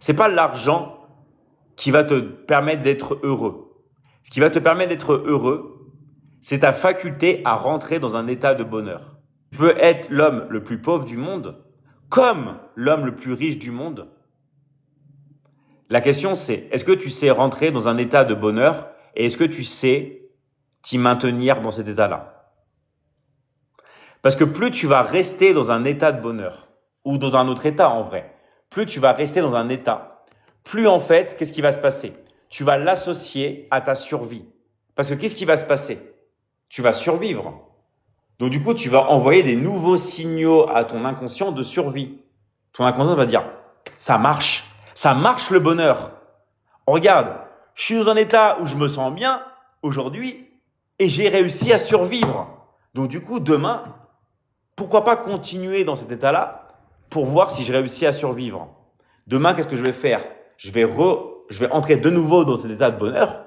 C'est pas l'argent qui va te permettre d'être heureux. Ce qui va te permettre d'être heureux, c'est ta faculté à rentrer dans un état de bonheur. Tu peux être l'homme le plus pauvre du monde comme l'homme le plus riche du monde. La question c'est, est-ce que tu sais rentrer dans un état de bonheur et est-ce que tu sais t'y maintenir dans cet état-là? Parce que plus tu vas rester dans un état de bonheur, ou dans un autre état en vrai, plus tu vas rester dans un état, plus en fait, qu'est-ce qui va se passer? Tu vas l'associer à ta survie. Parce que qu'est-ce qui va se passer? Tu vas survivre. Donc du coup, tu vas envoyer des nouveaux signaux à ton inconscient de survie. Ton inconscient va dire, ça marche le bonheur. Regarde, je suis dans un état où je me sens bien aujourd'hui et j'ai réussi à survivre. Donc du coup, demain, pourquoi pas continuer dans cet état-là pour voir si j'ai réussi à survivre. Demain, qu'est-ce que je vais faire? Je vais entrer de nouveau dans cet état de bonheur.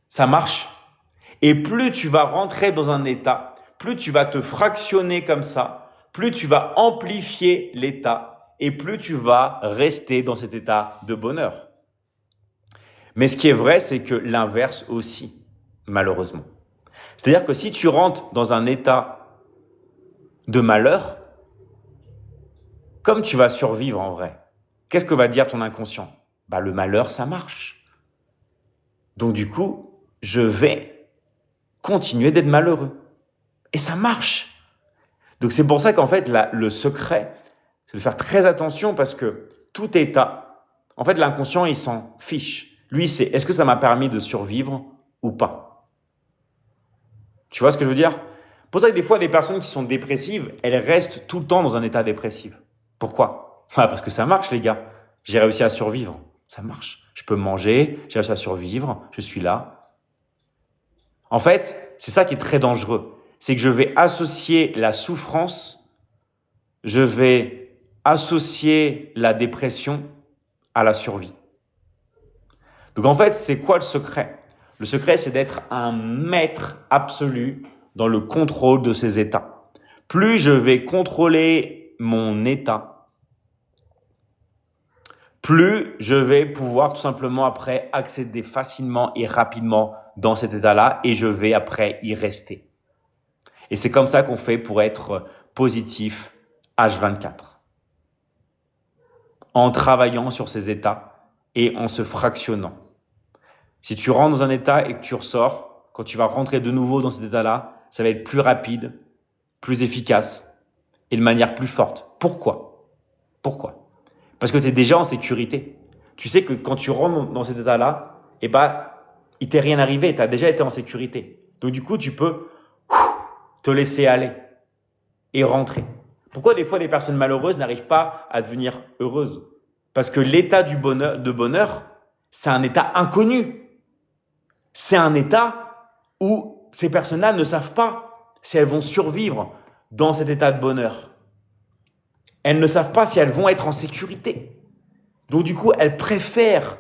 Ça marche. Et plus tu vas rentrer dans un état, plus tu vas te fractionner comme ça, plus tu vas amplifier l'état et plus tu vas rester dans cet état de bonheur. Mais ce qui est vrai, c'est que l'inverse aussi, malheureusement. C'est-à-dire que si tu rentres dans un état de malheur, comme tu vas survivre en vrai, qu'est-ce que va dire ton inconscient? Le malheur, ça marche. Donc du coup, je vais continuer d'être malheureux. Et ça marche. Donc c'est pour ça qu'en fait, le secret, c'est de faire très attention parce que tout état, en fait, l'inconscient, il s'en fiche. Lui, c'est est-ce que ça m'a permis de survivre ou pas? Tu vois ce que je veux dire? Pour ça que des fois, les personnes qui sont dépressives, elles restent tout le temps dans un état dépressif. Pourquoi? Parce que ça marche, les gars. J'ai réussi à survivre. Ça marche. Je peux manger, j'ai réussi à survivre, je suis là. En fait, c'est ça qui est très dangereux. C'est que je vais associer la souffrance, je vais associer la dépression à la survie. Donc en fait, c'est quoi le secret? Le secret, c'est d'être un maître absolu dans le contrôle de ces états. Plus je vais contrôler mon état, plus je vais pouvoir tout simplement après accéder facilement et rapidement dans cet état-là et je vais après y rester. Et c'est comme ça qu'on fait pour être positif H24. En travaillant sur ces états et en se fractionnant. Si tu rentres dans un état et que tu ressors, quand tu vas rentrer de nouveau dans cet état-là, ça va être plus rapide, plus efficace et de manière plus forte. Pourquoi? Parce que tu es déjà en sécurité. Tu sais que quand tu rentres dans cet état-là, il t'est rien arrivé, tu as déjà été en sécurité. Donc du coup, tu peux te laisser aller et rentrer. Pourquoi des fois les personnes malheureuses n'arrivent pas à devenir heureuses? Parce que l'état de bonheur, c'est un état inconnu. C'est un état où ces personnes-là ne savent pas si elles vont survivre dans cet état de bonheur. Elles ne savent pas si elles vont être en sécurité. Donc du coup, elles préfèrent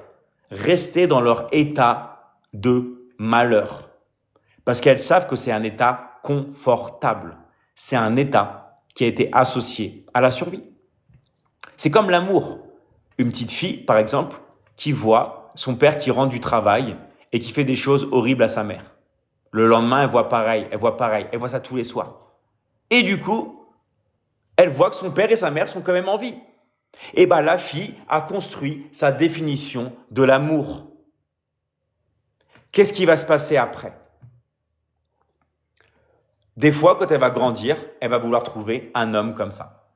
rester dans leur état de malheur. Parce qu'elles savent que c'est un état confortable. C'est un état qui a été associé à la survie. C'est comme l'amour. Une petite fille, par exemple, qui voit son père qui rentre du travail et qui fait des choses horribles à sa mère. Le lendemain, elle voit pareil, elle voit ça tous les soirs. Et du coup, elle voit que son père et sa mère sont quand même en vie. Et la fille a construit sa définition de l'amour. Qu'est-ce qui va se passer après? Des fois, quand elle va grandir, elle va vouloir trouver un homme comme ça.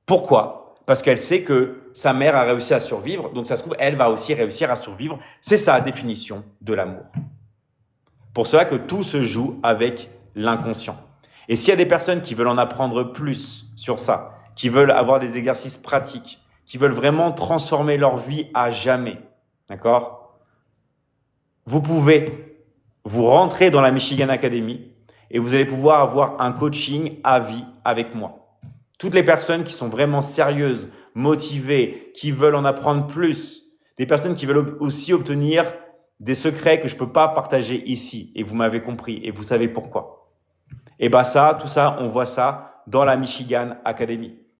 Pourquoi? Parce qu'elle sait que sa mère a réussi à survivre, donc ça se trouve, elle va aussi réussir à survivre. C'est sa définition de l'amour. Pour cela que tout se joue avec l'inconscient. Et s'il y a des personnes qui veulent en apprendre plus sur ça, qui veulent avoir des exercices pratiques, qui veulent vraiment transformer leur vie à jamais, d'accord? Vous pouvez vous rentrer dans la Michigan Academy et vous allez pouvoir avoir un coaching à vie avec moi. Toutes les personnes qui sont vraiment sérieuses, motivées, qui veulent en apprendre plus, des personnes qui veulent aussi obtenir des secrets que je ne peux pas partager ici, et vous m'avez compris, et vous savez pourquoi. Et tout ça, on voit ça dans la Michigan Academy.